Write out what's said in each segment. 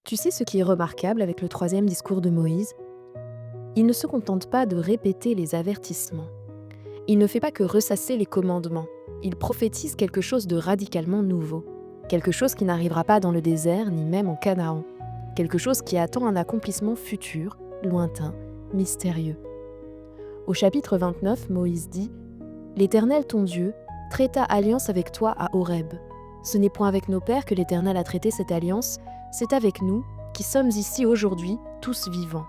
Tu sais ce qui est remarquable avec le troisième discours de Moïse? Il ne se contente pas de répéter les avertissements. Il ne fait pas que ressasser les commandements. Il prophétise quelque chose de radicalement nouveau. Quelque chose qui n'arrivera pas dans le désert ni même en Canaan. Quelque chose qui attend un accomplissement futur, lointain, mystérieux. Au chapitre 29, Moïse dit « L'Éternel ton Dieu traita alliance avec toi à Horeb. Ce n'est point avec nos pères que l'Éternel a traité cette alliance, c'est avec nous qui sommes ici aujourd'hui, tous vivants. »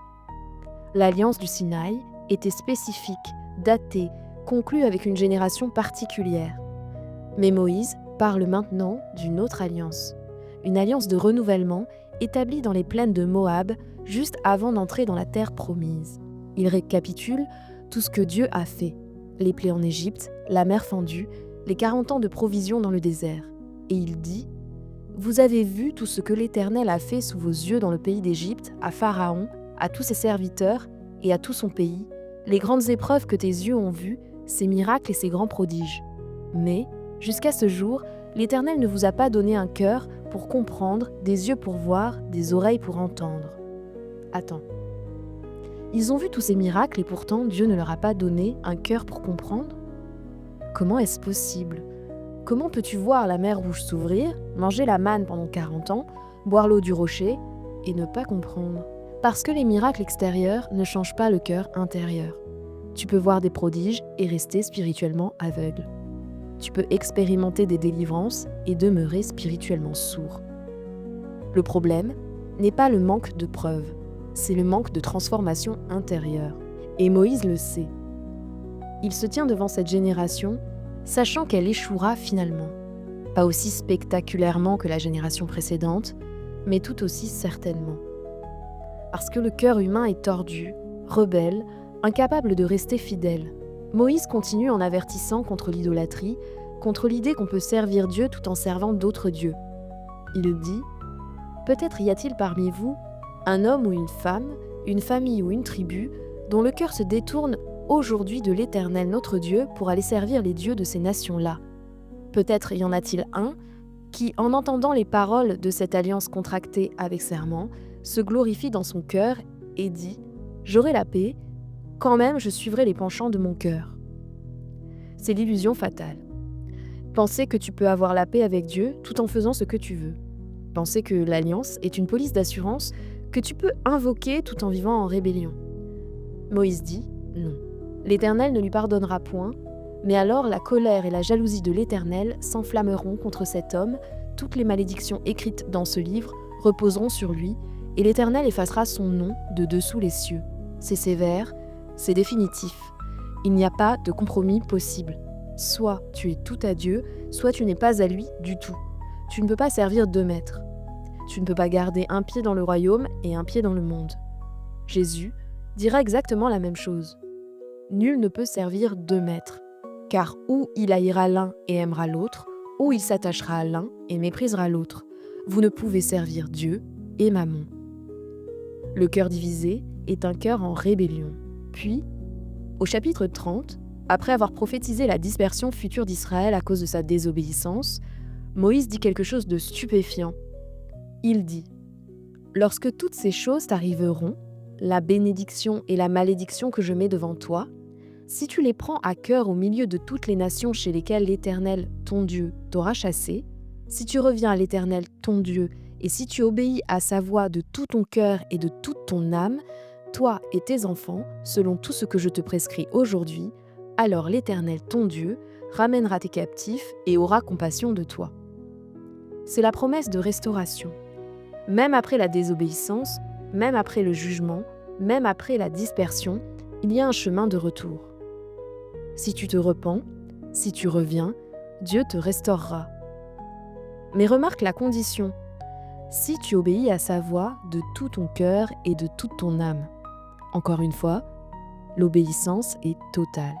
L'alliance du Sinaï était spécifique, datée, conclue avec une génération particulière. Mais Moïse parle maintenant d'une autre alliance, une alliance de renouvellement établie dans les plaines de Moab, juste avant d'entrer dans la terre promise. Il récapitule tout ce que Dieu a fait, les plaies en Égypte, la mer fendue, les 40 ans de provisions dans le désert. Et il dit « Vous avez vu tout ce que l'Éternel a fait sous vos yeux dans le pays d'Égypte, à Pharaon, à tous ses serviteurs et à tout son pays, les grandes épreuves que tes yeux ont vues, ses miracles et ses grands prodiges. Mais, jusqu'à ce jour, l'Éternel ne vous a pas donné un cœur pour comprendre, des yeux pour voir, des oreilles pour entendre. » Attends. Ils ont vu tous ces miracles et pourtant Dieu ne leur a pas donné un cœur pour comprendre? Comment est-ce possible? Comment peux-tu voir la mer Rouge s'ouvrir, manger la manne pendant 40 ans, boire l'eau du rocher et ne pas comprendre? Parce que les miracles extérieurs ne changent pas le cœur intérieur. Tu peux voir des prodiges et rester spirituellement aveugle. Tu peux expérimenter des délivrances et demeurer spirituellement sourd. Le problème n'est pas le manque de preuves, c'est le manque de transformation intérieure. Et Moïse le sait. Il se tient devant cette génération, sachant qu'elle échouera finalement. Pas aussi spectaculairement que la génération précédente, mais tout aussi certainement. Parce que le cœur humain est tordu, rebelle, incapable de rester fidèle. Moïse continue en avertissant contre l'idolâtrie, contre l'idée qu'on peut servir Dieu tout en servant d'autres dieux. Il dit « Peut-être y a-t-il parmi vous un homme ou une femme, une famille ou une tribu, dont le cœur se détourne aujourd'hui de l'Éternel notre Dieu pour aller servir les dieux de ces nations-là. Peut-être y en a-t-il un qui, en entendant les paroles de cette alliance contractée avec serment, se glorifie dans son cœur et dit « J'aurai la paix, quand même je suivrai les penchants de mon cœur. » C'est l'illusion fatale. Penser que tu peux avoir la paix avec Dieu tout en faisant ce que tu veux. Penser que l'alliance est une police d'assurance que tu peux invoquer tout en vivant en rébellion. Moïse dit « Non. L'Éternel ne lui pardonnera point, mais alors la colère et la jalousie de l'Éternel s'enflammeront contre cet homme, toutes les malédictions écrites dans ce livre reposeront sur lui, et l'Éternel effacera son nom de dessous les cieux. » C'est sévère, c'est définitif. Il n'y a pas de compromis possible. Soit tu es tout à Dieu, soit tu n'es pas à lui du tout. Tu ne peux pas servir deux maîtres. Tu ne peux pas garder un pied dans le royaume et un pied dans le monde. Jésus dira exactement la même chose. Nul ne peut servir deux maîtres, car ou il haïra l'un et aimera l'autre, ou il s'attachera à l'un et méprisera l'autre. Vous ne pouvez servir Dieu et Mammon. Le cœur divisé est un cœur en rébellion. Puis, au chapitre 30, après avoir prophétisé la dispersion future d'Israël à cause de sa désobéissance, Moïse dit quelque chose de stupéfiant. Il dit « Lorsque toutes ces choses t'arriveront, la bénédiction et la malédiction que je mets devant toi, si tu les prends à cœur au milieu de toutes les nations chez lesquelles l'Éternel, ton Dieu, t'aura chassé, si tu reviens à l'Éternel, ton Dieu, et si tu obéis à sa voix de tout ton cœur et de toute ton âme, toi et tes enfants, selon tout ce que je te prescris aujourd'hui, alors l'Éternel, ton Dieu, ramènera tes captifs et aura compassion de toi. » C'est la promesse de restauration. Même après la désobéissance, même après le jugement, même après la dispersion, il y a un chemin de retour. Si tu te repens, si tu reviens, Dieu te restaurera. Mais remarque la condition. Si tu obéis à sa voix de tout ton cœur et de toute ton âme. Encore une fois, l'obéissance est totale.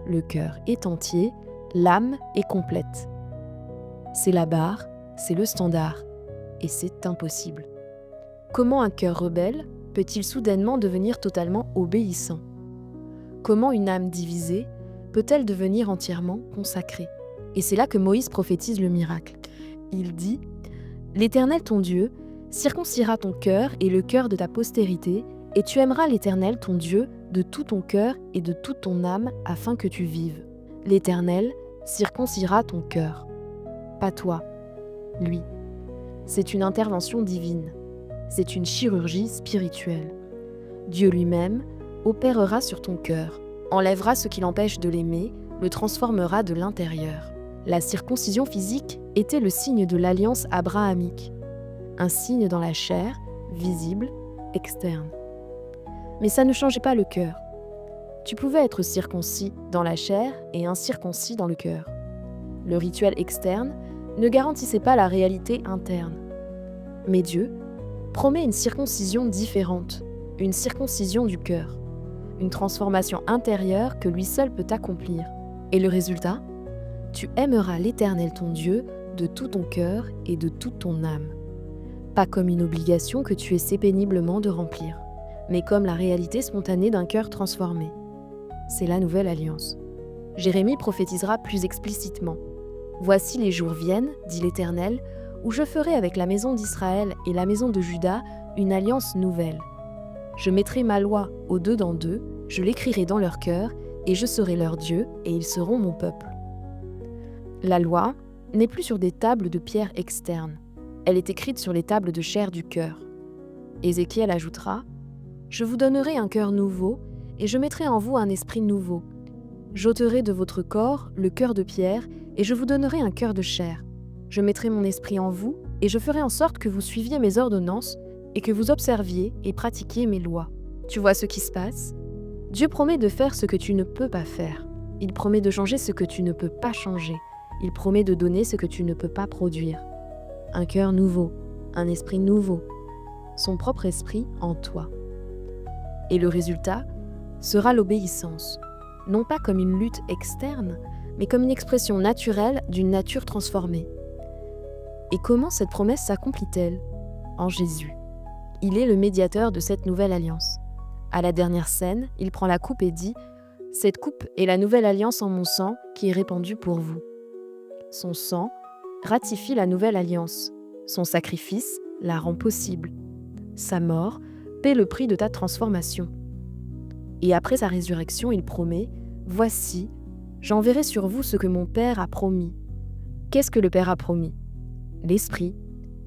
Le cœur est entier, l'âme est complète. C'est la barre, c'est le standard, et c'est impossible. Comment un cœur rebelle peut-il soudainement devenir totalement obéissant? Comment une âme divisée peut-elle devenir entièrement consacrée? Et c'est là que Moïse prophétise le miracle. Il dit « L'Éternel ton Dieu circoncira ton cœur et le cœur de ta postérité, et tu aimeras l'Éternel ton Dieu de tout ton cœur et de toute ton âme afin que tu vives. L'Éternel circoncira ton cœur. Pas toi, lui. C'est une intervention divine. C'est une chirurgie spirituelle. Dieu lui-même opérera sur ton cœur, enlèvera ce qui l'empêche de l'aimer, le transformera de l'intérieur. La circoncision physique était le signe de l'alliance abrahamique, un signe dans la chair, visible, externe. Mais ça ne changeait pas le cœur. Tu pouvais être circoncis dans la chair et incirconcis dans le cœur. Le rituel externe ne garantissait pas la réalité interne. Mais Dieu promet une circoncision différente, une circoncision du cœur, une transformation intérieure que lui seul peut accomplir. Et le résultat ? Tu aimeras l'Éternel ton Dieu de tout ton cœur et de toute ton âme. Pas comme une obligation que tu essaies péniblement de remplir, mais comme la réalité spontanée d'un cœur transformé. C'est la nouvelle alliance. Jérémie prophétisera plus explicitement. « Voici les jours viennent, dit l'Éternel, où je ferai avec la maison d'Israël et la maison de Juda une alliance nouvelle. Je mettrai ma loi au dedans d'eux, je l'écrirai dans leur cœur, et je serai leur Dieu, et ils seront mon peuple. » La loi n'est plus sur des tables de pierre externes. Elle est écrite sur les tables de chair du cœur. Ézéchiel ajoutera « Je vous donnerai un cœur nouveau, et je mettrai en vous un esprit nouveau. J'ôterai de votre corps le cœur de pierre, et je vous donnerai un cœur de chair. Je mettrai mon esprit en vous, et je ferai en sorte que vous suiviez mes ordonnances, et que vous observiez et pratiquiez mes lois. » Tu vois ce qui se passe ? Dieu promet de faire ce que tu ne peux pas faire. Il promet de changer ce que tu ne peux pas changer. Il promet de donner ce que tu ne peux pas produire. Un cœur nouveau, un esprit nouveau, son propre esprit en toi. Et le résultat sera l'obéissance, non pas comme une lutte externe, mais comme une expression naturelle d'une nature transformée. Et comment cette promesse s'accomplit-elle ? En Jésus. Il est le médiateur de cette nouvelle alliance. À la dernière scène, il prend la coupe et dit « Cette coupe est la nouvelle alliance en mon sang qui est répandue pour vous. » Son sang ratifie la nouvelle alliance. Son sacrifice la rend possible. Sa mort paie le prix de ta transformation. Et après sa résurrection, il promet « Voici, j'enverrai sur vous ce que mon Père a promis. » Qu'est-ce que le Père a promis ? L'Esprit,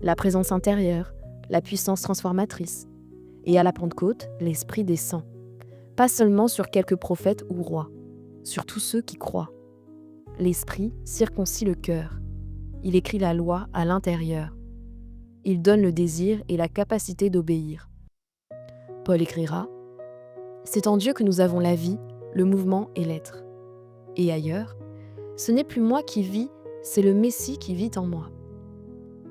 la présence intérieure, la puissance transformatrice. Et à la Pentecôte, l'Esprit descend. Pas seulement sur quelques prophètes ou rois, sur tous ceux qui croient. L'Esprit circoncis le cœur. Il écrit la loi à l'intérieur. Il donne le désir et la capacité d'obéir. Paul écrira « C'est en Dieu que nous avons la vie, le mouvement et l'être. » Et ailleurs, « Ce n'est plus moi qui vis, c'est le Messie qui vit en moi. »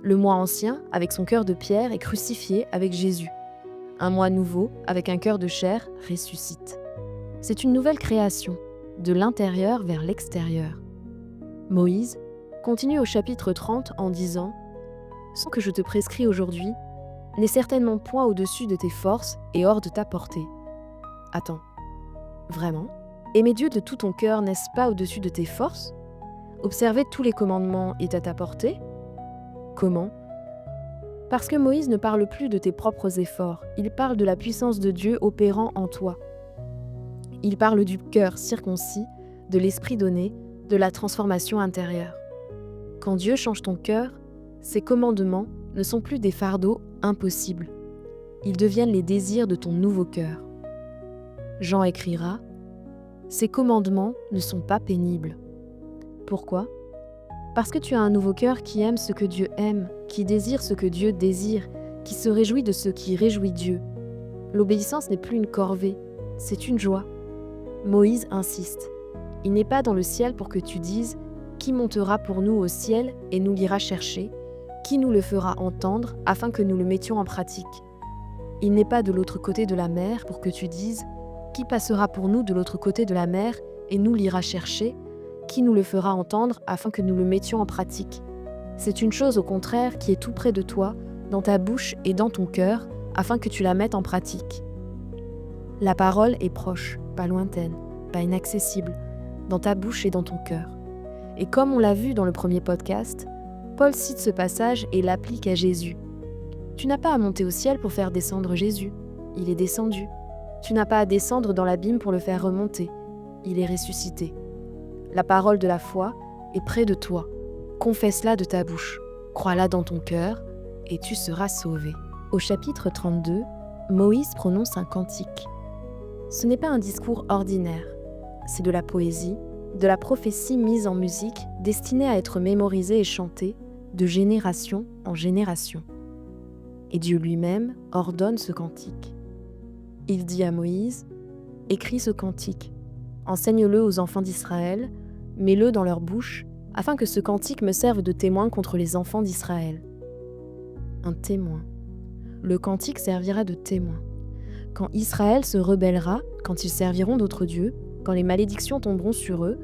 Le moi ancien, avec son cœur de pierre, est crucifié avec Jésus. Un moi nouveau, avec un cœur de chair, ressuscite. C'est une nouvelle création, de l'intérieur vers l'extérieur. Moïse continue au chapitre 30 en disant « Ce que je te prescris aujourd'hui n'est certainement point au-dessus de tes forces et hors de ta portée. » Attends, vraiment ? Aimer Dieu de tout ton cœur, n'est-ce pas au-dessus de tes forces ? Observer tous les commandements est à ta portée ? Comment ? Parce que Moïse ne parle plus de tes propres efforts, il parle de la puissance de Dieu opérant en toi. Il parle du cœur circoncis, de l'esprit donné, de la transformation intérieure. Quand Dieu change ton cœur, ses commandements ne sont plus des fardeaux impossibles. Ils deviennent les désirs de ton nouveau cœur. Jean écrira « Ces commandements ne sont pas pénibles. » Pourquoi ? Parce que tu as un nouveau cœur qui aime ce que Dieu aime, qui désire ce que Dieu désire, qui se réjouit de ce qui réjouit Dieu. L'obéissance n'est plus une corvée, c'est une joie. Moïse insiste. Il n'est pas dans le ciel pour que tu dises « Qui montera pour nous au ciel et nous l'ira chercher ? Qui nous le fera entendre afin que nous le mettions en pratique ?» Il n'est pas de l'autre côté de la mer pour que tu dises « Qui passera pour nous de l'autre côté de la mer et nous l'ira chercher ? Qui nous le fera entendre afin que nous le mettions en pratique ?» C'est une chose au contraire qui est tout près de toi, dans ta bouche et dans ton cœur, afin que tu la mettes en pratique. La parole est proche, pas lointaine, pas inaccessible, dans ta bouche et dans ton cœur. Et comme on l'a vu dans le premier podcast, Paul cite ce passage et l'applique à Jésus. Tu n'as pas à monter au ciel pour faire descendre Jésus. Il est descendu. Tu n'as pas à descendre dans l'abîme pour le faire remonter. Il est ressuscité. La parole de la foi est près de toi. Confesse-la de ta bouche. Crois-la dans ton cœur et tu seras sauvé. Au chapitre 32, Moïse prononce un cantique. Ce n'est pas un discours ordinaire. C'est de la poésie, de la prophétie mise en musique, destinée à être mémorisée et chantée de génération en génération. Et Dieu lui-même ordonne ce cantique. Il dit à Moïse, « Écris ce cantique, enseigne-le aux enfants d'Israël, mets-le dans leur bouche, afin que ce cantique me serve de témoin contre les enfants d'Israël. » Un témoin. Le cantique servira de témoin. Quand Israël se rebellera, quand ils serviront d'autres dieux, quand les malédictions tomberont sur eux,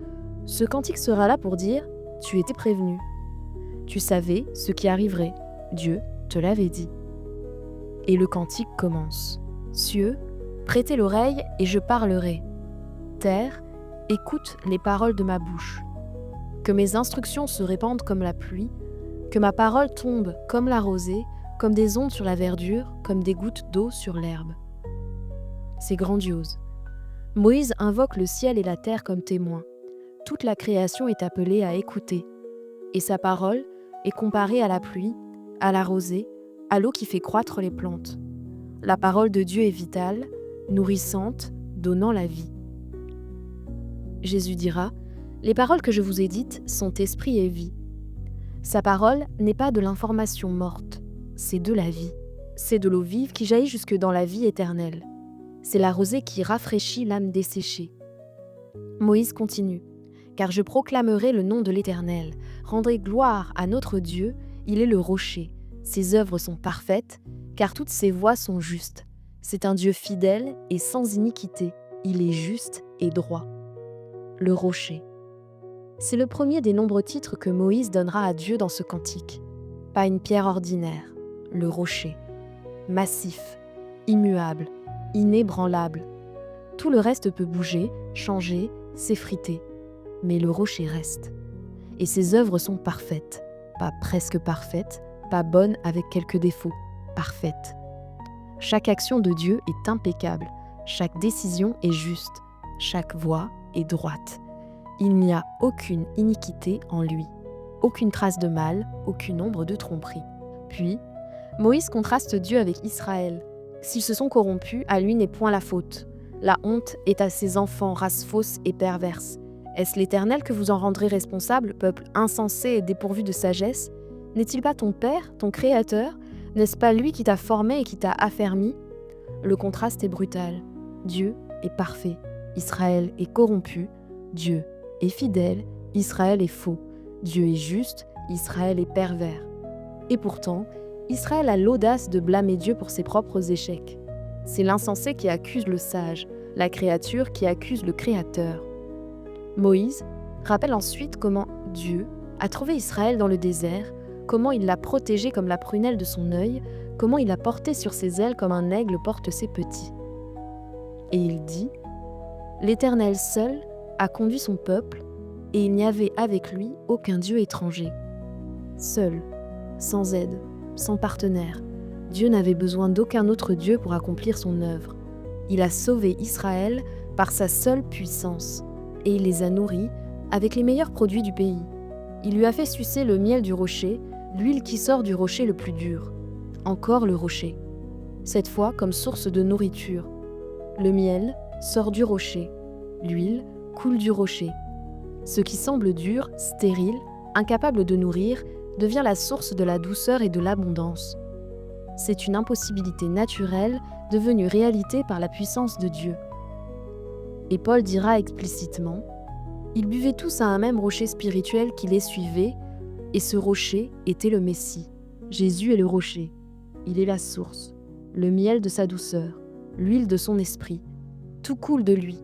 ce cantique sera là pour dire « Tu étais prévenu. Tu savais ce qui arriverait. Dieu te l'avait dit. » Et le cantique commence. « Cieux, prêtez l'oreille et je parlerai. Terre, écoute les paroles de ma bouche. Que mes instructions se répandent comme la pluie, que ma parole tombe comme la rosée, comme des ondes sur la verdure, comme des gouttes d'eau sur l'herbe. » C'est grandiose. Moïse invoque le ciel et la terre comme témoins. Toute la création est appelée à écouter. Et sa parole est comparée à la pluie, à la rosée, à l'eau qui fait croître les plantes. La parole de Dieu est vitale, nourrissante, donnant la vie. Jésus dira, « Les paroles que je vous ai dites sont esprit et vie. » Sa parole n'est pas de l'information morte, c'est de la vie. C'est de l'eau vive qui jaillit jusque dans la vie éternelle. C'est la rosée qui rafraîchit l'âme desséchée. Moïse continue. « Car je proclamerai le nom de l'Éternel, rendrai gloire à notre Dieu, il est le rocher. Ses œuvres sont parfaites, car toutes ses voies sont justes. C'est un Dieu fidèle et sans iniquité, il est juste et droit. » Le rocher. C'est le premier des nombreux titres que Moïse donnera à Dieu dans ce cantique. Pas une pierre ordinaire, le rocher. Massif, immuable, inébranlable. Tout le reste peut bouger, changer, s'effriter. Mais le rocher reste. Et ses œuvres sont parfaites. Pas presque parfaites, pas bonnes avec quelques défauts. Parfaites. Chaque action de Dieu est impeccable. Chaque décision est juste. Chaque voie est droite. Il n'y a aucune iniquité en lui. Aucune trace de mal, aucune ombre de tromperie. Puis, Moïse contraste Dieu avec Israël. S'ils se sont corrompus, à lui n'est point la faute. La honte est à ses enfants, race fausse et perverse. Est-ce l'Éternel que vous en rendrez responsable, peuple insensé et dépourvu de sagesse? N'est-il pas ton Père, ton Créateur? N'est-ce pas lui qui t'a formé et qui t'a affermi? Le contraste est brutal. Dieu est parfait. Israël est corrompu. Dieu est fidèle. Israël est faux. Dieu est juste. Israël est pervers. Et pourtant, Israël a l'audace de blâmer Dieu pour ses propres échecs. C'est l'insensé qui accuse le sage, la créature qui accuse le Créateur. Moïse rappelle ensuite comment Dieu a trouvé Israël dans le désert, comment il l'a protégé comme la prunelle de son œil, comment il l'a porté sur ses ailes comme un aigle porte ses petits. Et il dit « L'Éternel seul a conduit son peuple, et il n'y avait avec lui aucun Dieu étranger. » Seul, sans aide, sans partenaire, Dieu n'avait besoin d'aucun autre Dieu pour accomplir son œuvre. Il a sauvé Israël par sa seule puissance, et il les a nourris avec les meilleurs produits du pays. Il lui a fait sucer le miel du rocher, l'huile qui sort du rocher le plus dur. Encore le rocher. Cette fois comme source de nourriture. Le miel sort du rocher. L'huile coule du rocher. Ce qui semble dur, stérile, incapable de nourrir, devient la source de la douceur et de l'abondance. C'est une impossibilité naturelle devenue réalité par la puissance de Dieu. Et Paul dira explicitement « Ils buvaient tous à un même rocher spirituel qui les suivait, et ce rocher était le Messie. Jésus est le rocher. Il est la source, le miel de sa douceur, l'huile de son esprit. Tout coule de lui.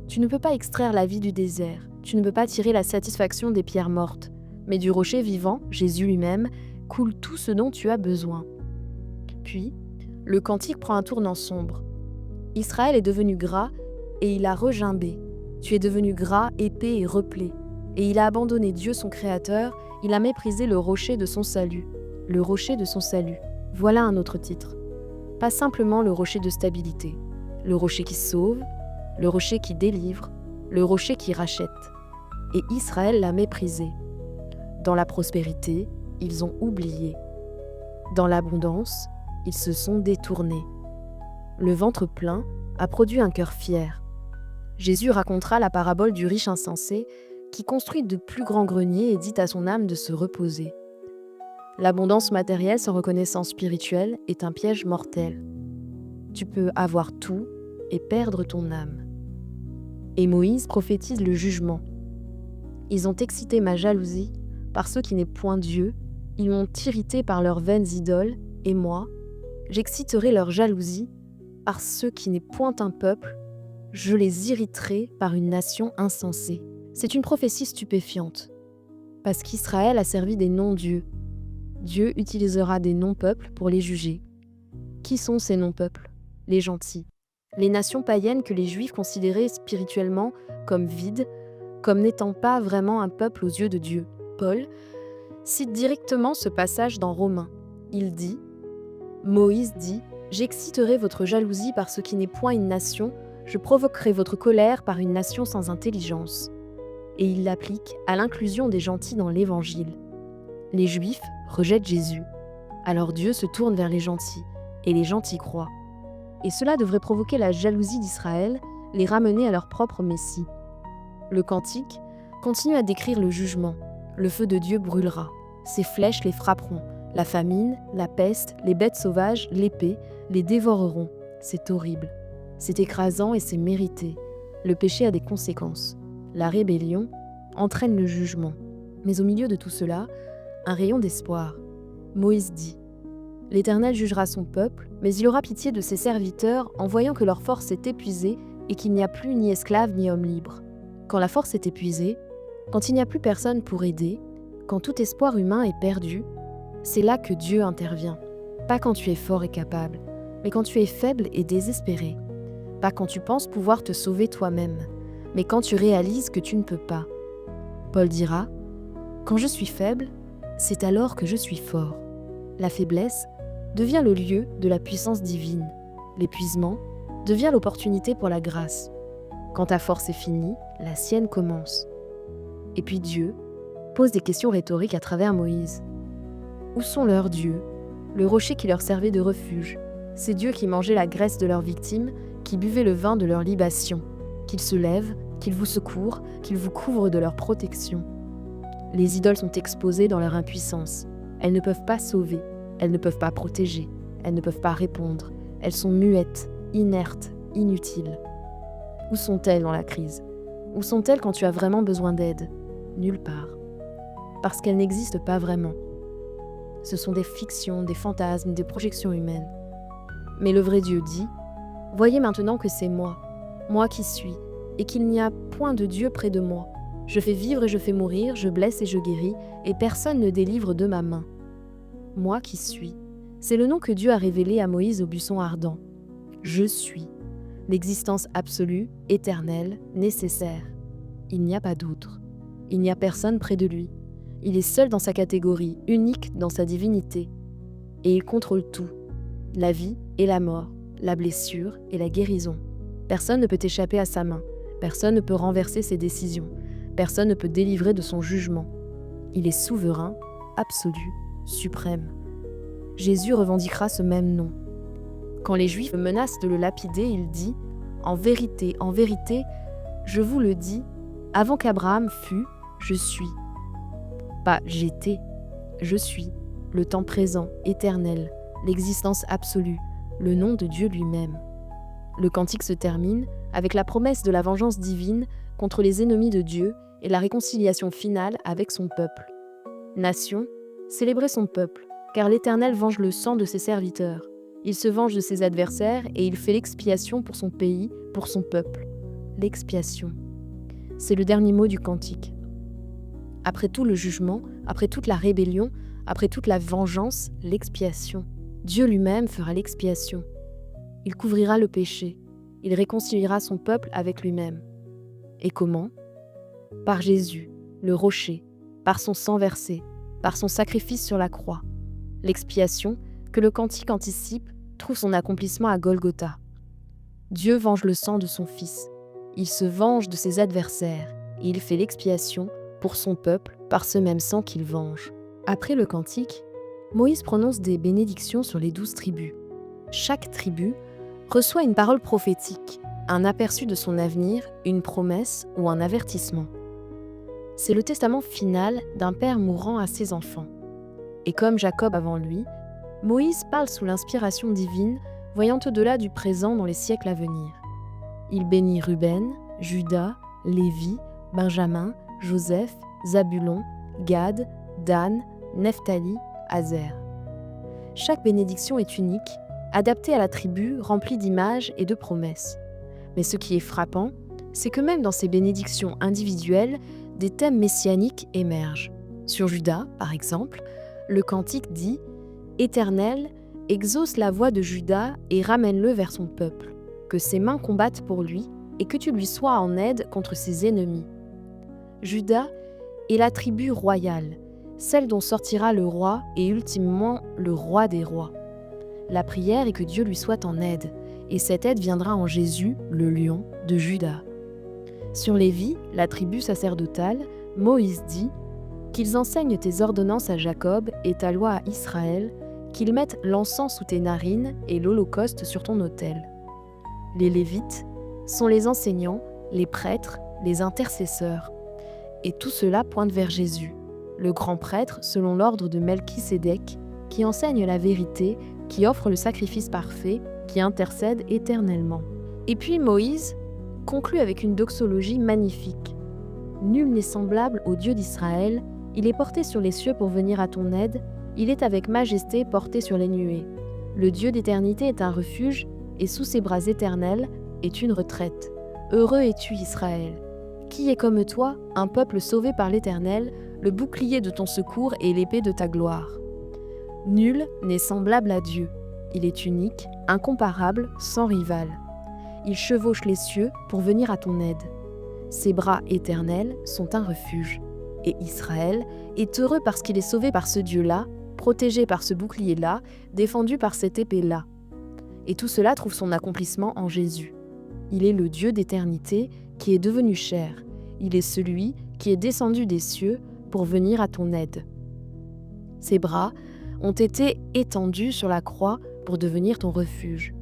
Tu ne peux pas extraire la vie du désert, tu ne peux pas tirer la satisfaction des pierres mortes, mais du rocher vivant, Jésus lui-même, coule tout ce dont tu as besoin. » Puis, le cantique prend un tournant sombre. Israël est devenu gras et il a regimbé. Tu es devenu gras, épais et replé. Et il a abandonné Dieu son Créateur, il a méprisé le rocher de son salut. Le rocher de son salut. Voilà un autre titre. Pas simplement le rocher de stabilité, le rocher qui sauve, le rocher qui délivre, le rocher qui rachète. Et Israël l'a méprisé. Dans la prospérité, ils ont oublié. Dans l'abondance, ils se sont détournés. Le ventre plein a produit un cœur fier. Jésus racontera la parabole du riche insensé qui construit de plus grands greniers et dit à son âme de se reposer. L'abondance matérielle sans reconnaissance spirituelle est un piège mortel. Tu peux avoir tout et perdre ton âme. Et Moïse prophétise le jugement. Ils ont excité ma jalousie par ce qui n'est point Dieu, ils m'ont irrité par leurs vaines idoles, et moi, j'exciterai leur jalousie par ce qui n'est point un peuple, je les irriterai par une nation insensée. C'est une prophétie stupéfiante, parce qu'Israël a servi des non-dieux. Dieu utilisera des non-peuples pour les juger. Qui sont ces non-peuples? Les gentils. Les nations païennes que les Juifs considéraient spirituellement comme vides, comme n'étant pas vraiment un peuple aux yeux de Dieu. Paul cite directement ce passage dans Romains. Il dit « Moïse dit « J'exciterai votre jalousie par ce qui n'est point une nation, je provoquerai votre colère par une nation sans intelligence. » Et il l'applique à l'inclusion des gentils dans l'Évangile. Les Juifs rejettent Jésus. Alors Dieu se tourne vers les gentils, et les gentils croient. Et cela devrait provoquer la jalousie d'Israël, les ramener à leur propre Messie. Le Cantique continue à décrire le jugement. Le feu de Dieu brûlera. Ses flèches les frapperont. La famine, la peste, les bêtes sauvages, l'épée, les dévoreront. C'est horrible. C'est écrasant et c'est mérité. Le péché a des conséquences. La rébellion entraîne le jugement. Mais au milieu de tout cela, un rayon d'espoir. Moïse dit « L'Éternel jugera son peuple, mais il aura pitié de ses serviteurs en voyant que leur force est épuisée et qu'il n'y a plus ni esclave ni homme libre. Quand la force est épuisée, quand il n'y a plus personne pour aider, quand tout espoir humain est perdu, c'est là que Dieu intervient. Pas quand tu es fort et capable, mais quand tu es faible et désespéré. Pas quand tu penses pouvoir te sauver toi-même, mais quand tu réalises que tu ne peux pas. Paul dira « Quand je suis faible, c'est alors que je suis fort. » La faiblesse devient le lieu de la puissance divine. L'épuisement devient l'opportunité pour la grâce. Quand ta force est finie, la sienne commence. Et puis Dieu pose des questions rhétoriques à travers Moïse. Où sont leurs dieux, le rocher qui leur servait de refuge, ces dieux qui mangeaient la graisse de leurs victimes, qui buvaient le vin de leur libation, qu'ils se lèvent, qu'ils vous secourent, qu'ils vous couvrent de leur protection. Les idoles sont exposées dans leur impuissance. Elles ne peuvent pas sauver, elles ne peuvent pas protéger, elles ne peuvent pas répondre. Elles sont muettes, inertes, inutiles. Où sont-elles dans la crise? Où sont-elles quand tu as vraiment besoin d'aide? Nulle part. Parce qu'elles n'existent pas vraiment. Ce sont des fictions, des fantasmes, des projections humaines. Mais le vrai Dieu dit « Voyez maintenant que c'est moi qui suis, et qu'il n'y a point de Dieu près de moi. Je fais vivre et je fais mourir, je blesse et je guéris, et personne ne délivre de ma main. Moi qui suis. » C'est le nom que Dieu a révélé à Moïse au buisson ardent. Je suis. L'existence absolue, éternelle, nécessaire. Il n'y a pas d'autre. Il n'y a personne près de lui. Il est seul dans sa catégorie, unique dans sa divinité. Et il contrôle tout. La vie et la mort, la blessure et la guérison. Personne ne peut échapper à sa main. Personne ne peut renverser ses décisions. Personne ne peut délivrer de son jugement. Il est souverain, absolu, suprême. Jésus revendiquera ce même nom. Quand les Juifs menacent de le lapider, il dit « En vérité, je vous le dis, avant qu'Abraham fût, je suis. » Pas « j'étais », je suis, le temps présent, éternel, l'existence absolue, le nom de Dieu lui-même. Le cantique se termine avec la promesse de la vengeance divine contre les ennemis de Dieu et la réconciliation finale avec son peuple. Nation, célébrez son peuple, car l'Éternel venge le sang de ses serviteurs. Il se venge de ses adversaires et il fait l'expiation pour son pays, pour son peuple. L'expiation. C'est le dernier mot du cantique. Après tout le jugement, après toute la rébellion, après toute la vengeance, l'expiation. Dieu lui-même fera l'expiation. Il couvrira le péché. Il réconciliera son peuple avec lui-même. Et comment? Par Jésus, le rocher, par son sang versé, par son sacrifice sur la croix. L'expiation, que le cantique anticipe trouve son accomplissement à Golgotha. Dieu venge le sang de son Fils. Il se venge de ses adversaires et il fait l'expiation pour son peuple par ce même sang qu'il venge. Après le cantique, Moïse prononce des bénédictions sur les 12 tribus. Chaque tribu reçoit une parole prophétique, un aperçu de son avenir, une promesse ou un avertissement. C'est le testament final d'un père mourant à ses enfants. Et comme Jacob avant lui, Moïse parle sous l'inspiration divine, voyant au-delà du présent dans les siècles à venir. Il bénit Ruben, Juda, Lévi, Benjamin, Joseph, Zabulon, Gad, Dan, Nephtali, Aser. Chaque bénédiction est unique, adaptée à la tribu, remplie d'images et de promesses. Mais ce qui est frappant, c'est que même dans ces bénédictions individuelles, des thèmes messianiques émergent. Sur Juda, par exemple, le cantique dit « Éternel, exauce la voix de Juda et ramène-le vers son peuple, que ses mains combattent pour lui et que tu lui sois en aide contre ses ennemis. » Juda est la tribu royale, celle dont sortira le roi et ultimement le roi des rois. La prière est que Dieu lui soit en aide, et cette aide viendra en Jésus, le lion de Juda. Sur Lévi, la tribu sacerdotale, Moïse dit qu'ils enseignent tes ordonnances à Jacob et ta loi à Israël, qu'ils mettent l'encens sous tes narines et l'holocauste sur ton autel. Les Lévites sont les enseignants, les prêtres, les intercesseurs. Et tout cela pointe vers Jésus, le grand prêtre selon l'ordre de Melchisédek, qui enseigne la vérité, qui offre le sacrifice parfait, qui intercède éternellement. Et puis Moïse conclut avec une doxologie magnifique. Nul n'est semblable au Dieu d'Israël, il est porté sur les cieux pour venir à ton aide, il est avec majesté porté sur les nuées. Le Dieu d'éternité est un refuge, et sous ses bras éternels est une retraite. Heureux es-tu, Israël. Qui est comme toi, un peuple sauvé par l'Éternel, le bouclier de ton secours et l'épée de ta gloire. Nul n'est semblable à Dieu. Il est unique, incomparable, sans rival. Il chevauche les cieux pour venir à ton aide. Ses bras éternels sont un refuge. Et Israël est heureux parce qu'il est sauvé par ce Dieu-là, protégé par ce bouclier-là, défendu par cette épée-là. Et tout cela trouve son accomplissement en Jésus. Il est le Dieu d'éternité qui est devenu chair. Il est celui qui est descendu des cieux pour venir à ton aide. Ses bras ont été étendus sur la croix pour devenir ton refuge.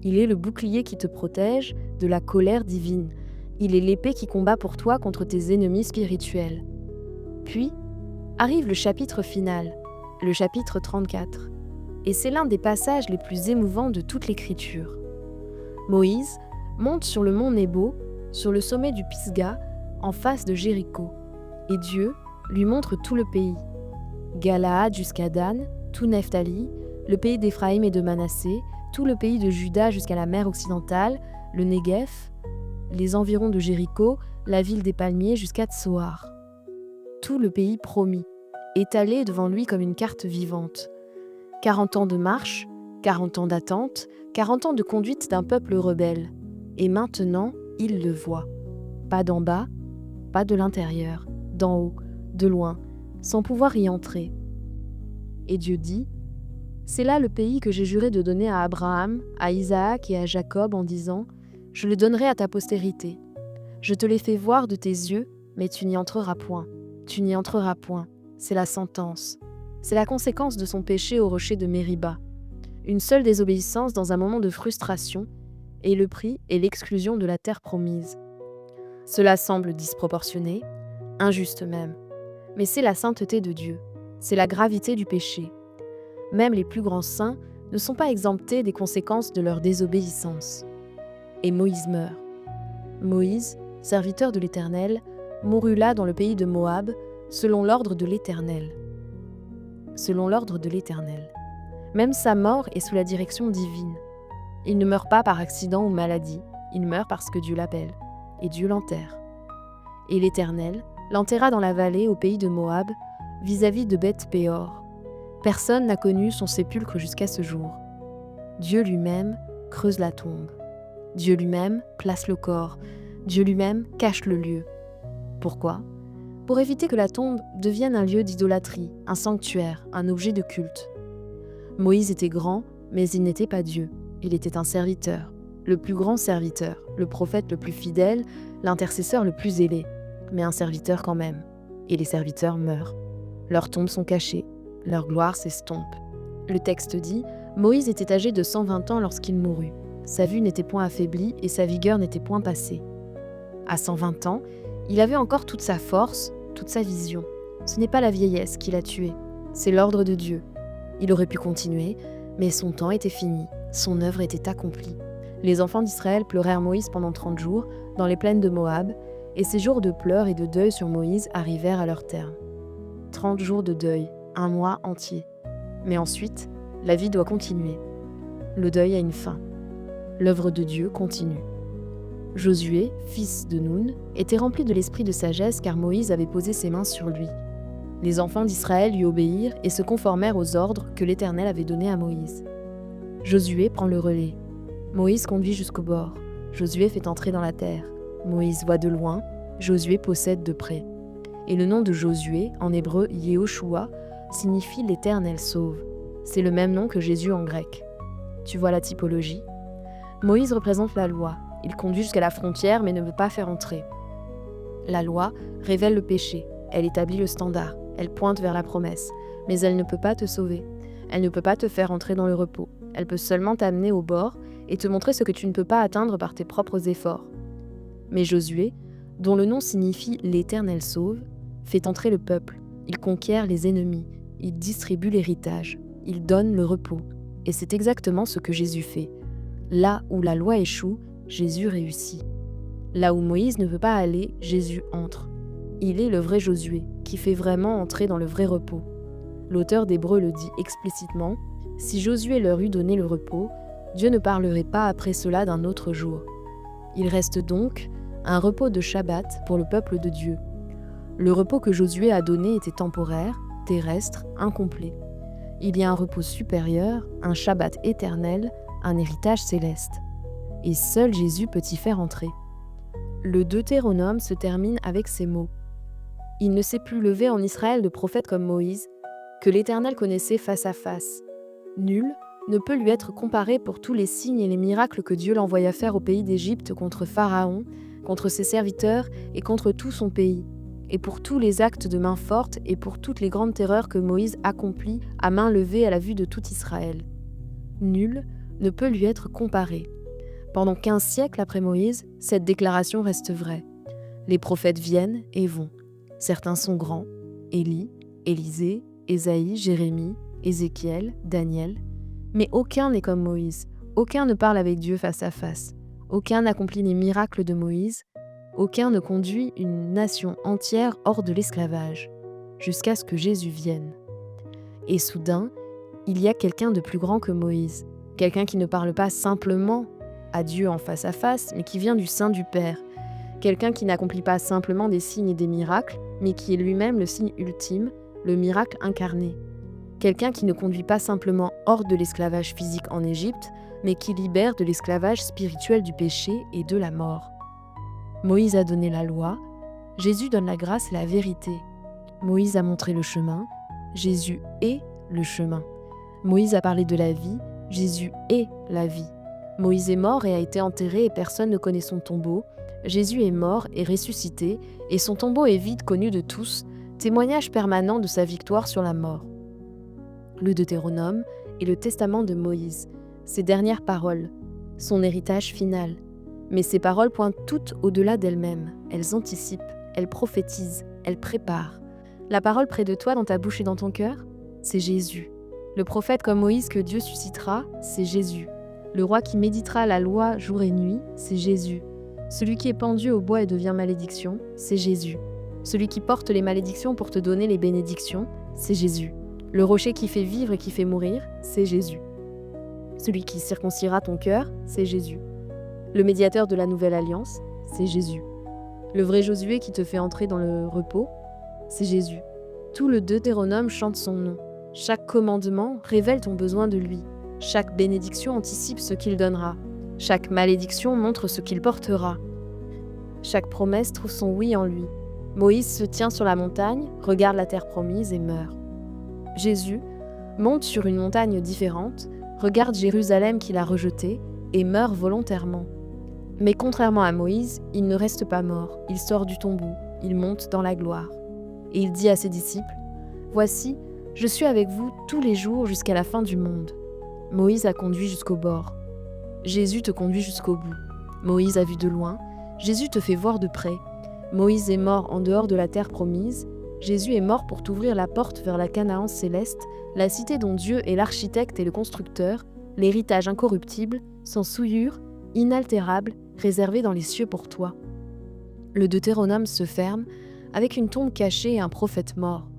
Il est le bouclier qui te protège de la colère divine. Il est l'épée qui combat pour toi contre tes ennemis spirituels. Puis arrive le chapitre final, le chapitre 34. Et c'est l'un des passages les plus émouvants de toute l'Écriture. Moïse monte sur le mont Nebo, sur le sommet du Pisga, en face de Jéricho. Et Dieu lui montre tout le pays. Galaad jusqu'à Dan, tout Nephtali, le pays d'Éphraïm et de Manassé, tout le pays de Juda jusqu'à la mer occidentale, le Néguev, les environs de Jéricho, la ville des palmiers jusqu'à Tsoar. Tout le pays promis, étalé devant lui comme une carte vivante. 40 ans de marche, 40 ans d'attente, 40 ans de conduite d'un peuple rebelle. Et maintenant, il le voit. Pas d'en bas, pas de l'intérieur, d'en haut, de loin, sans pouvoir y entrer. Et Dieu dit, « C'est là le pays que j'ai juré de donner à Abraham, à Isaac et à Jacob en disant, « Je le donnerai à ta postérité. Je te l'ai fait voir de tes yeux, mais tu n'y entreras point. Tu n'y entreras point. C'est la sentence. C'est la conséquence de son péché au rocher de Mériba. Une seule désobéissance dans un moment de frustration, et le prix est l'exclusion de la terre promise. Cela semble disproportionné, injuste même, mais c'est la sainteté de Dieu, c'est la gravité du péché. Même les plus grands saints ne sont pas exemptés des conséquences de leur désobéissance. Et Moïse meurt. Moïse, serviteur de l'Éternel, mourut là dans le pays de Moab, selon l'ordre de l'Éternel. Selon l'ordre de l'Éternel. Même sa mort est sous la direction divine. Il ne meurt pas par accident ou maladie, il meurt parce que Dieu l'appelle, et Dieu l'enterre. Et l'Éternel l'enterra dans la vallée au pays de Moab, vis-à-vis de Beth-Péor. Personne n'a connu son sépulcre jusqu'à ce jour. Dieu lui-même creuse la tombe. Dieu lui-même place le corps. Dieu lui-même cache le lieu. Pourquoi ? Pour éviter que la tombe devienne un lieu d'idolâtrie, un sanctuaire, un objet de culte. Moïse était grand, mais il n'était pas Dieu. Il était un serviteur, le plus grand serviteur, le prophète le plus fidèle, l'intercesseur le plus zélé, mais un serviteur quand même. Et les serviteurs meurent. Leurs tombes sont cachées, leur gloire s'estompe. Le texte dit « Moïse était âgé de 120 ans lorsqu'il mourut. Sa vue n'était point affaiblie et sa vigueur n'était point passée. » À 120 ans, il avait encore toute sa force, toute sa vision. Ce n'est pas la vieillesse qui l'a tué, c'est l'ordre de Dieu. Il aurait pu continuer, mais son temps était fini, son œuvre était accomplie. Les enfants d'Israël pleurèrent Moïse pendant 30 jours, dans les plaines de Moab, et ces jours de pleurs et de deuil sur Moïse arrivèrent à leur terme. 30 jours de deuil, un mois entier. Mais ensuite, la vie doit continuer. Le deuil a une fin. L'œuvre de Dieu continue. Josué, fils de Nun, était rempli de l'esprit de sagesse car Moïse avait posé ses mains sur lui. Les enfants d'Israël lui obéirent et se conformèrent aux ordres que l'Éternel avait donnés à Moïse. Josué prend le relais. Moïse conduit jusqu'au bord. Josué fait entrer dans la terre. Moïse voit de loin, Josué possède de près. Et le nom de Josué, en hébreu Yehoshua, signifie l'Éternel sauve. C'est le même nom que Jésus en grec. Tu vois la typologie ? Moïse représente la loi. Il conduit jusqu'à la frontière mais ne veut pas faire entrer. La loi révèle le péché, elle établit le standard, elle pointe vers la promesse, mais elle ne peut pas te sauver. Elle ne peut pas te faire entrer dans le repos. Elle peut seulement t'amener au bord et te montrer ce que tu ne peux pas atteindre par tes propres efforts. Mais Josué, dont le nom signifie « l'Éternel sauve », fait entrer le peuple, il conquiert les ennemis, il distribue l'héritage, il donne le repos. Et c'est exactement ce que Jésus fait. Là où la loi échoue, Jésus réussit. Là où Moïse ne veut pas aller, Jésus entre. Il est le vrai Josué, qui fait vraiment entrer dans le vrai repos. L'auteur d'Hébreux le dit explicitement, « Si Josué leur eût donné le repos, Dieu ne parlerait pas après cela d'un autre jour. » Il reste donc un repos de Shabbat pour le peuple de Dieu. Le repos que Josué a donné était temporaire, terrestre, incomplet. Il y a un repos supérieur, un Shabbat éternel, un héritage céleste. Et seul Jésus peut y faire entrer. Le Deutéronome se termine avec ces mots. « Il ne s'est plus levé en Israël de prophète comme Moïse, que l'Éternel connaissait face à face. Nul ne peut lui être comparé pour tous les signes et les miracles que Dieu l'envoya faire au pays d'Égypte contre Pharaon, contre ses serviteurs et contre tout son pays, et pour tous les actes de main forte et pour toutes les grandes terreurs que Moïse accomplit à main levée à la vue de tout Israël. Nul ne peut lui être comparé. » Pendant 15 siècles après Moïse, cette déclaration reste vraie. Les prophètes viennent et vont. Certains sont grands, Élie, Élisée, Ésaïe, Jérémie, Ézéchiel, Daniel. Mais aucun n'est comme Moïse, aucun ne parle avec Dieu face à face, aucun n'accomplit les miracles de Moïse, aucun ne conduit une nation entière hors de l'esclavage, jusqu'à ce que Jésus vienne. Et soudain, il y a quelqu'un de plus grand que Moïse, quelqu'un qui ne parle pas simplement à Dieu en face à face, mais qui vient du sein du Père. Quelqu'un qui n'accomplit pas simplement des signes et des miracles, mais qui est lui-même le signe ultime, le miracle incarné. Quelqu'un qui ne conduit pas simplement hors de l'esclavage physique en Égypte, mais qui libère de l'esclavage spirituel du péché et de la mort. Moïse a donné la loi, Jésus donne la grâce et la vérité. Moïse a montré le chemin, Jésus est le chemin. Moïse a parlé de la vie, Jésus est la vie. Moïse est mort et a été enterré et personne ne connaît son tombeau. Jésus est mort et ressuscité et son tombeau est vide, connu de tous, témoignage permanent de sa victoire sur la mort. Le Deutéronome est le testament de Moïse, ses dernières paroles, son héritage final. Mais ces paroles pointent toutes au-delà d'elles-mêmes. Elles anticipent, elles prophétisent, elles préparent. La parole près de toi, dans ta bouche et dans ton cœur, c'est Jésus. Le prophète comme Moïse que Dieu suscitera, c'est Jésus. Le roi qui méditera la loi jour et nuit, c'est Jésus. Celui qui est pendu au bois et devient malédiction, c'est Jésus. Celui qui porte les malédictions pour te donner les bénédictions, c'est Jésus. Le rocher qui fait vivre et qui fait mourir, c'est Jésus. Celui qui circoncira ton cœur, c'est Jésus. Le médiateur de la nouvelle alliance, c'est Jésus. Le vrai Josué qui te fait entrer dans le repos, c'est Jésus. Tout le Deutéronome chante son nom. Chaque commandement révèle ton besoin de lui. Chaque bénédiction anticipe ce qu'il donnera. Chaque malédiction montre ce qu'il portera. Chaque promesse trouve son oui en lui. Moïse se tient sur la montagne, regarde la terre promise et meurt. Jésus monte sur une montagne différente, regarde Jérusalem qu'il a rejetée et meurt volontairement. Mais contrairement à Moïse, il ne reste pas mort, il sort du tombeau, il monte dans la gloire. Et il dit à ses disciples, « Voici, je suis avec vous tous les jours jusqu'à la fin du monde. » Moïse a conduit jusqu'au bord. Jésus te conduit jusqu'au bout. Moïse a vu de loin, Jésus te fait voir de près. Moïse est mort en dehors de la terre promise, Jésus est mort pour t'ouvrir la porte vers la Canaan céleste, la cité dont Dieu est l'architecte et le constructeur, l'héritage incorruptible, sans souillure, inaltérable, réservé dans les cieux pour toi. Le Deutéronome se ferme avec une tombe cachée et un prophète mort.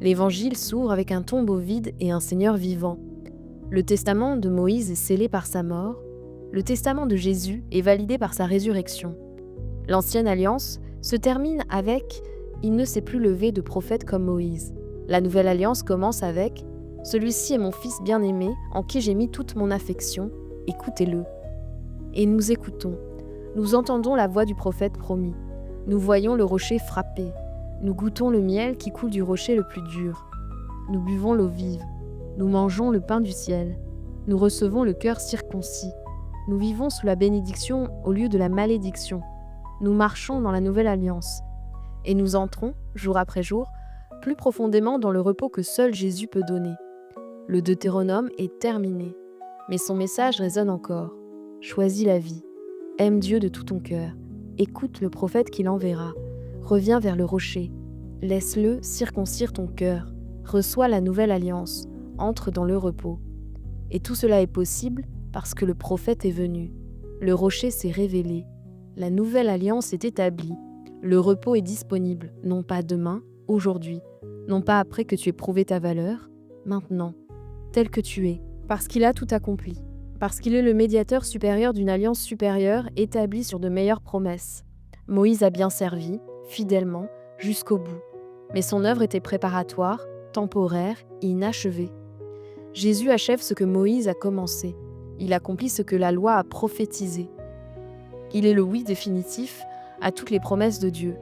L'Évangile s'ouvre avec un tombeau vide et un Seigneur vivant. Le testament de Moïse est scellé par sa mort. Le testament de Jésus est validé par sa résurrection. L'ancienne alliance se termine avec « Il ne s'est plus levé de prophète comme Moïse ». La nouvelle alliance commence avec « Celui-ci est mon fils bien-aimé, en qui j'ai mis toute mon affection, écoutez-le ». Et nous écoutons. Nous entendons la voix du prophète promis. Nous voyons le rocher frappé. Nous goûtons le miel qui coule du rocher le plus dur. Nous buvons l'eau vive. Nous mangeons le pain du ciel. Nous recevons le cœur circoncis. Nous vivons sous la bénédiction au lieu de la malédiction. Nous marchons dans la nouvelle alliance. Et nous entrons, jour après jour, plus profondément dans le repos que seul Jésus peut donner. Le Deutéronome est terminé, mais son message résonne encore. Choisis la vie. Aime Dieu de tout ton cœur. Écoute le prophète qui l'enverra. Reviens vers le rocher. Laisse-le circoncire ton cœur. Reçois la nouvelle alliance. Entre dans le repos. Et tout cela est possible parce que le prophète est venu. Le rocher s'est révélé. La nouvelle alliance est établie. Le repos est disponible, non pas demain, aujourd'hui, non pas après que tu aies prouvé ta valeur, maintenant, tel que tu es, parce qu'il a tout accompli, parce qu'il est le médiateur supérieur d'une alliance supérieure établie sur de meilleures promesses. Moïse a bien servi, fidèlement, jusqu'au bout, mais son œuvre était préparatoire, temporaire, inachevée. Jésus achève ce que Moïse a commencé. Il accomplit ce que la loi a prophétisé. Il est le oui définitif à toutes les promesses de Dieu.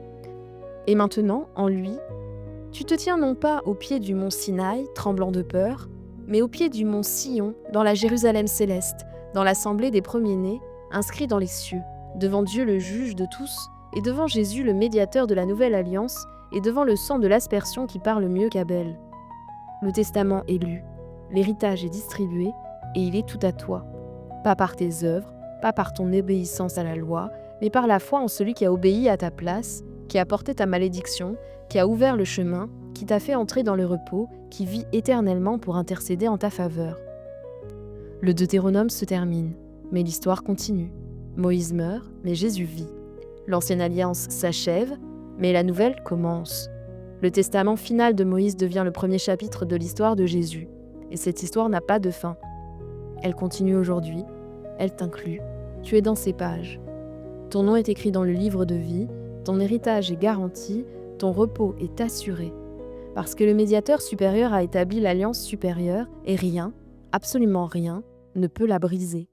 Et maintenant, en lui, tu te tiens non pas au pied du mont Sinaï, tremblant de peur, mais au pied du mont Sion, dans la Jérusalem céleste, dans l'assemblée des premiers-nés, inscrits dans les cieux, devant Dieu le juge de tous, et devant Jésus le médiateur de la nouvelle alliance, et devant le sang de l'aspersion qui parle mieux qu'Abel. Le testament est lu, l'héritage est distribué, et il est tout à toi. Pas par tes œuvres, pas par ton obéissance à la loi, mais par la foi en celui qui a obéi à ta place, qui a porté ta malédiction, qui a ouvert le chemin, qui t'a fait entrer dans le repos, qui vit éternellement pour intercéder en ta faveur. Le Deutéronome se termine, mais l'histoire continue. Moïse meurt, mais Jésus vit. L'ancienne alliance s'achève, mais la nouvelle commence. Le testament final de Moïse devient le premier chapitre de l'histoire de Jésus. Et cette histoire n'a pas de fin. Elle continue aujourd'hui, elle t'inclut, tu es dans ces pages. Ton nom est écrit dans le livre de vie, ton héritage est garanti, ton repos est assuré. Parce que le médiateur supérieur a établi l'alliance supérieure et rien, absolument rien, ne peut la briser.